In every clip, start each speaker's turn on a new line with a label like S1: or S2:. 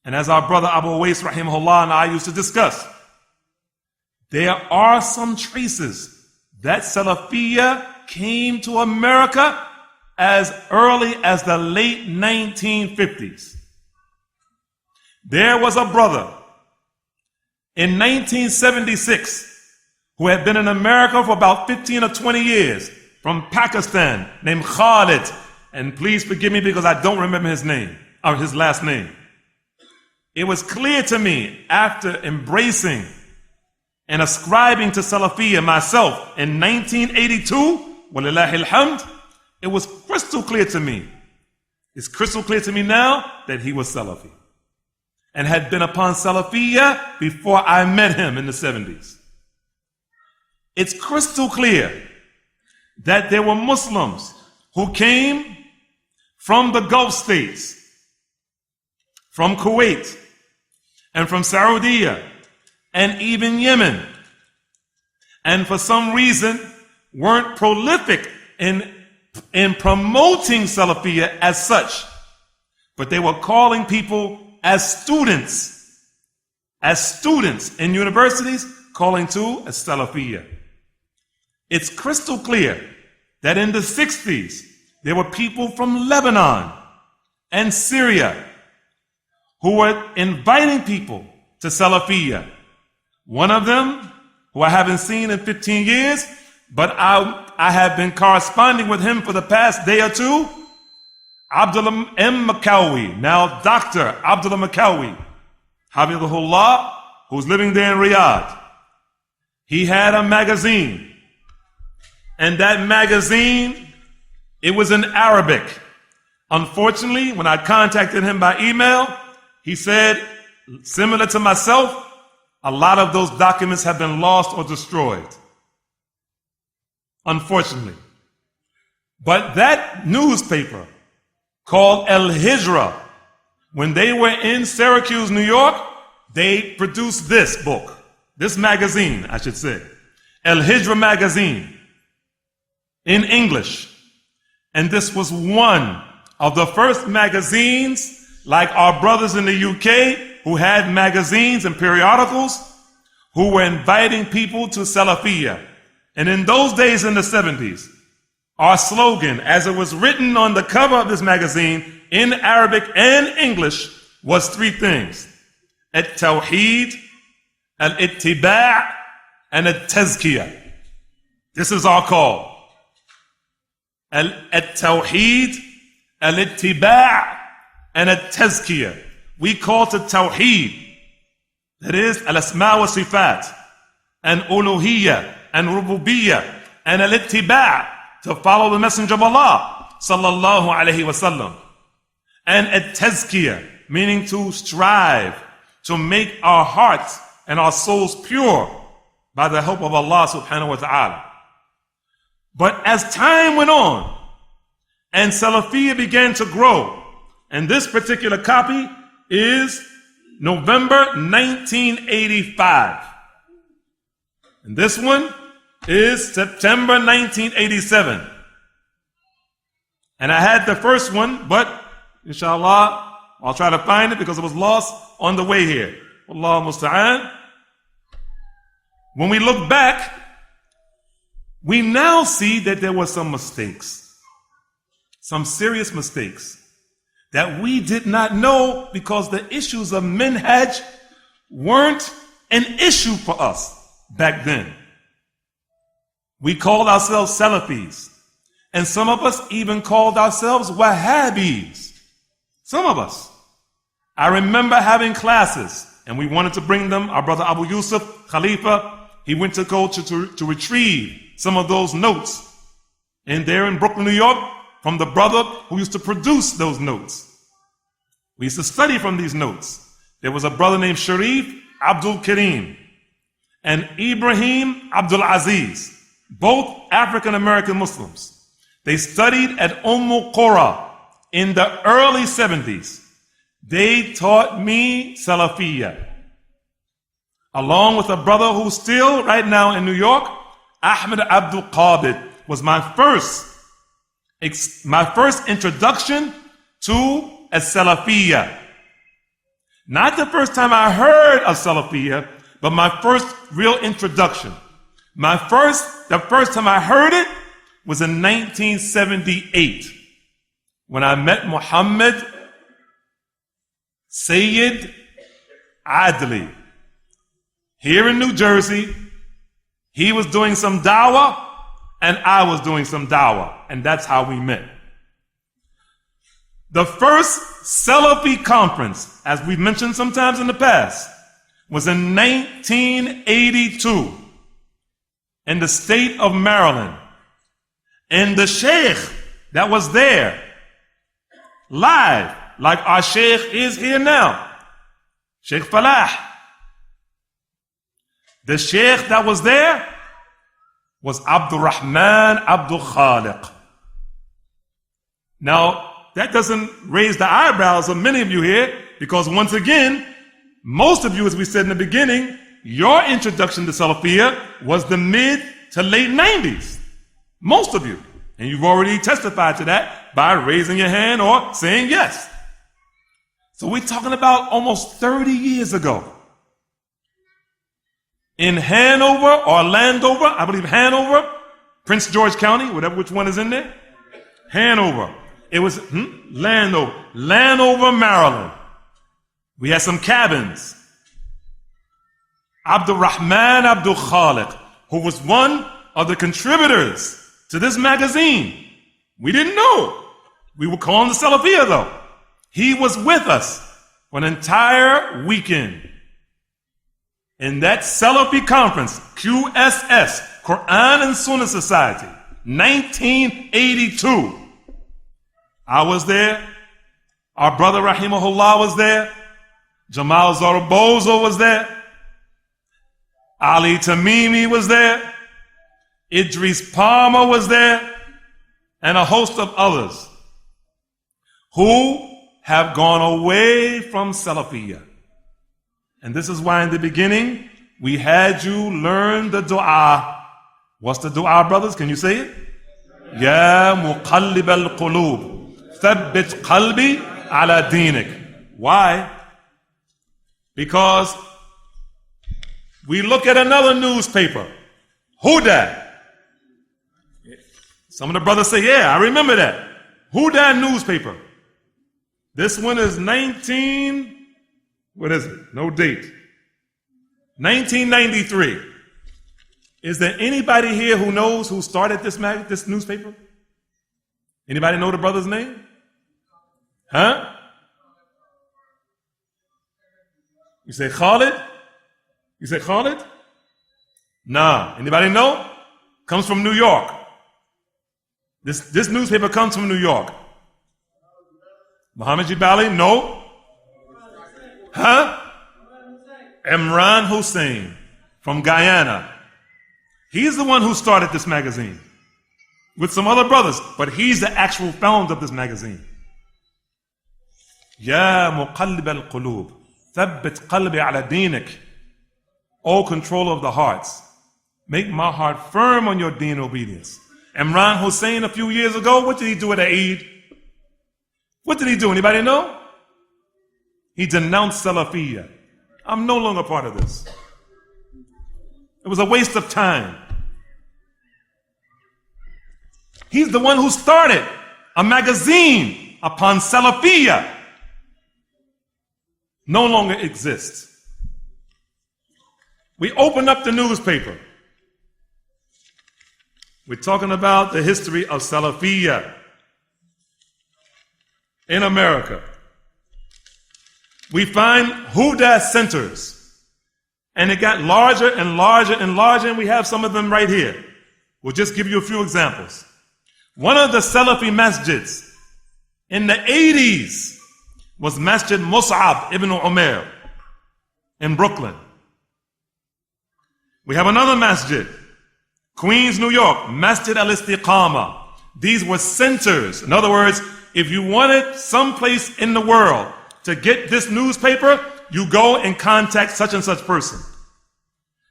S1: And as our brother Abu Musa rahimahullah and I used to discuss, there are some traces that Salafiyah came to America as early as the late 1950s. There was a brother in 1976 who had been in America for about 15 or 20 years from Pakistan named Khalid. And please forgive me because I don't remember his name, or his last name. It was clear to me after embracing and ascribing to Salafiyah myself in 1982, walillahi alhamd, it was crystal clear to me. It's crystal clear to me now that he was Salafi and had been upon Salafiyah before I met him in the 70s. It's crystal clear that there were Muslims who came from the Gulf states, from Kuwait, and from Saudi, and even Yemen, and for some reason weren't prolific in promoting Salafiyah as such, but they were calling people as students in universities, calling to as Salafiyah. It's crystal clear that in the 60s, there were people from Lebanon and Syria who were inviting people to Salafiyah. One of them, who I haven't seen in 15 years, but I have been corresponding with him for the past day or two, Abdullah M. Makawi, now Dr. Abdullah Makawi, Hafidhahullah, who's living there in Riyadh. He had a magazine, and that magazine, it was in Arabic. Unfortunately, when I contacted him by email, he said, similar to myself, a lot of those documents have been lost or destroyed. Unfortunately. But that newspaper called El Hijra, when they were in Syracuse, New York, they produced this book, this magazine, I should say, El Hijra magazine, in English. And this was one of the first magazines, like our brothers in the UK, who had magazines and periodicals, who were inviting people to Salafiyah. And in those days in the 70s, our slogan, as it was written on the cover of this magazine in Arabic and English, was three things: At-Tawheed, Al-Ittiba' and At-Tazkiyah. This is our call. At-Tawheed, Al-Ittiba' and At-Tazkiyah. We call to Tawheed, that is Al-Asma wa Sifat, and Uluhiyyah, and Rububiyyah, and Al-Ittiba', to follow the Messenger of Allah, sallallahu alayhi wasallam. And At-Tazkiyah, meaning to strive to make our hearts and our souls pure by the help of Allah subhanahu wa ta'ala. But as time went on, and Salafiyah began to grow, and this particular copy is November 1985. And this one is September 1987. And I had the first one, but inshallah, I'll try to find it because it was lost on the way here. Wallahu musta'an. When we look back, we now see that there were some mistakes, some serious mistakes that we did not know because the issues of minhaj weren't an issue for us back then. We called ourselves Salafis, and some of us even called ourselves Wahhabis. Some of us. I remember having classes, and we wanted to bring them. Our brother Abu Yusuf, Khalifa, he went to go to retrieve some of those notes in there in Brooklyn, New York, from the brother who used to produce those notes. We used to study from these notes. There was a brother named Sharif Abdul Karim and Ibrahim Abdul Aziz, both African-American Muslims. They studied at Qura in the early 70s. They taught me Salafiyah, along with a brother who's still right now in New York, Ahmed Abdul Qabid, was my first introduction to a Salafiyah. Not the first time I heard of Salafiyah, but my first real introduction. The first time I heard it was in 1978 when I met Muhammad Sayyid Adli here in New Jersey. He was doing some dawah and I was doing some dawah, and that's how we met. The first Salafi conference, as we've mentioned sometimes in the past, was in 1982 in the state of Maryland. And the sheikh that was there, live, like our sheikh is here now, Sheikh Falah. The sheikh that was there was Abdul Rahman Abdul Khaliq. Now, that doesn't raise the eyebrows of many of you here, because once again, most of you, as we said in the beginning, your introduction to Salafiyah was the mid to late 90s. Most of you. And you've already testified to that by raising your hand or saying yes. So we're talking about almost 30 years ago. In Hanover or Landover, I believe Hanover, Prince George County, whatever which one is in there. Hanover. It was Landover, Maryland. We had some cabins. Abdul Rahman Abdul Khaliq, who was one of the contributors to this magazine. We didn't know. We would call him the Salafiyah though. He was with us for an entire weekend. In that Salafi conference, QSS, Quran and Sunnah Society, 1982. I was there. Our brother Rahimahullah was there. Jamal Zarabozo was there. Ali Tamimi was there. Idris Palmer was there. And a host of others who have gone away from Salafiyah. And this is why in the beginning we had you learn the dua. What's the dua, brothers? Can you say it? Ya muqallib al-qulub, thabbit qalbi ala dinik. Why? Because we look at another newspaper, Huda. Some of the brothers say, yeah, I remember that. Huda newspaper. This one is what is it? No date. 1993. Is there anybody here who knows who started this newspaper? Anybody know the brother's name? Huh? You say Khalid? You say Khalid? Nah. Anybody know? Comes from New York. This newspaper comes from New York. Muhammad Jibali? No. Huh? Imran Hussein from Guyana. He's the one who started this magazine with some other brothers, but he's the actual founder of this magazine. Ya muqallib al-qulub, thabbit qalbi ala dinik. O controller of the hearts, make my heart firm on your deen obedience. Imran Hussein a few years ago, what did he do at Eid? What did he do? Anybody know? He denounced Salafiyah. I'm no longer part of this. It was a waste of time. He's the one who started a magazine upon Salafiyah. No longer exists. We open up the newspaper. We're talking about the history of Salafiyah in America. We find Huda centers. And it got larger and larger and larger, and we have some of them right here. We'll just give you a few examples. One of the Salafi masjids in the 80s was Masjid Mus'ab ibn Umair in Brooklyn. We have another masjid, Queens, New York, Masjid al-Istiqama. These were centers. In other words, if you wanted someplace in the world to get this newspaper, you go and contact such and such person.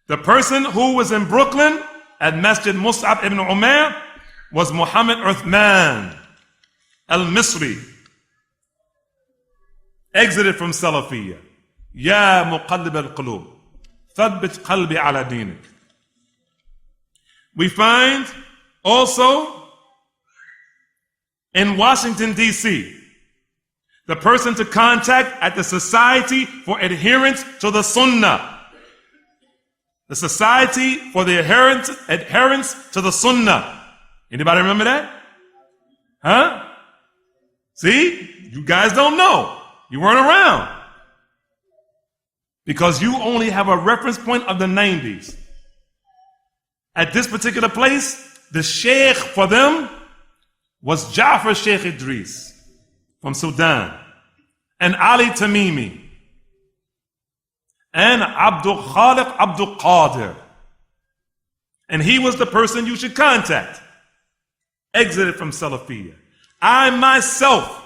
S1: The person who was in Brooklyn at Masjid Mus'ab ibn Umair was Muhammad Uthman al-Misri, exited from Salafiyah. Ya muqallib al-qulub, thabbit qalbi ala dinik. We find also in Washington, D.C., the person to contact at the Society for Adherence to the Sunnah. The Society for the Adherence to the Sunnah. Anybody remember that? Huh? See? You guys don't know. You weren't around. Because you only have a reference point of the 90s. At this particular place, the sheikh for them was Ja'far Sheikh Idris from Sudan, and Ali Tamimi, and Abdul Khaliq Abdul Qadir. And he was the person you should contact. Exited from Salafiyah. I myself,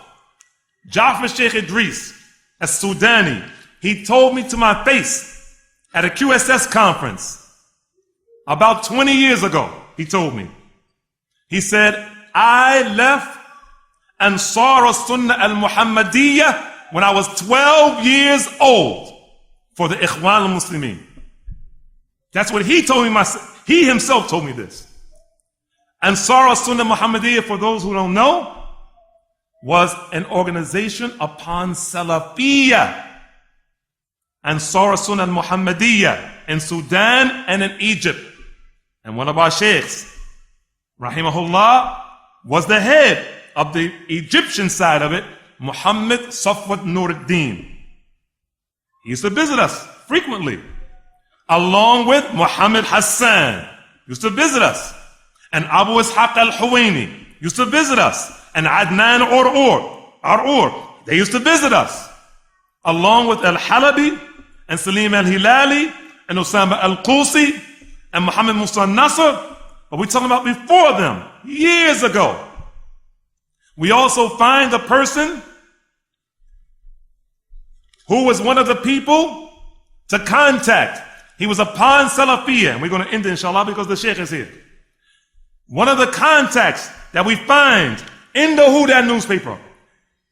S1: Ja'far Sheikh Idris, a Sudani, he told me to my face at a QSS conference about 20 years ago. He told me. He said, I left Ansar al-Sunnah al-Muhammadiyah when I was 12 years old for the Ikhwan al-Muslimin. That's what he told me. He himself told me this. Ansar al-Sunnah Muhammadiyah, for those who don't know, was an organization upon Salafiyah. Ansar al-Sunnah al-Muhammadiyah in Sudan and in Egypt. And one of our sheikhs, rahimahullah, was the head of the Egyptian side of it, Muhammad Safwat Nuruddin. He used to visit us frequently, along with Muhammad Hassan, used to visit us, and Abu Ishaq al-Huwaini used to visit us, and Adnan Ur'ur, they used to visit us, along with Al-Halabi, and Salim al-Hilali, and Osama al-Qusi, and Muhammad Musa Nasr. But we're talking about before them, years ago. We also find a person who was one of the people to contact. He was upon Salafiyah, and we're going to end it inshallah because the sheikh is here. One of the contacts that we find in the Huda newspaper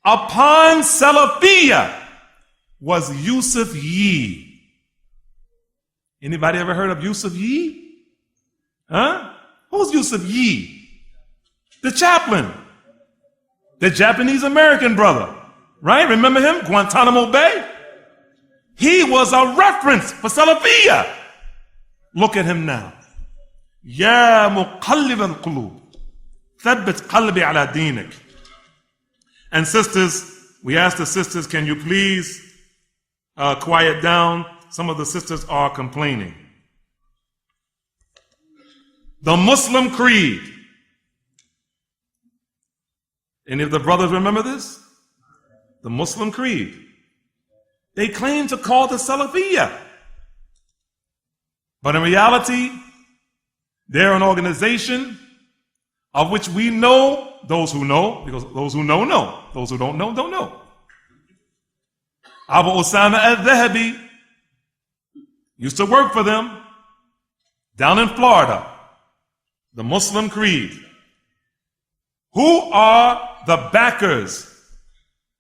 S1: upon Salafiyah was Yusuf Yee. Anybody ever heard of Yusuf Yee? Huh? Who's Yusuf Yee? The chaplain. The Japanese American brother. Right? Remember him? Guantanamo Bay? He was a reference for Salafiyah. Look at him now. Ya muqallib al-qulub, thabbit qalbi ala dinik. And sisters, we ask the sisters, can you please quiet down? Some of the sisters are complaining. The Muslim Creed. Any of the brothers remember this? The Muslim Creed. They claim to call the Salafiyah. But in reality, they're an organization of which we know, those who know, because those who know, know. Those who don't know. Abu Usama al-Dhahabi used to work for them down in Florida. The Muslim Creed. Who are the backers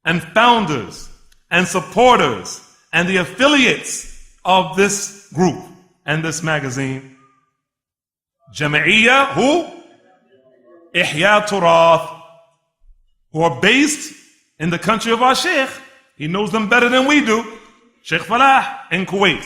S1: and founders and supporters and the affiliates of this group and this magazine? Jama'iyya, who? Ihya Turath, who are based in the country of our Sheikh. He knows them better than we do. Sheikh Falah in Kuwait.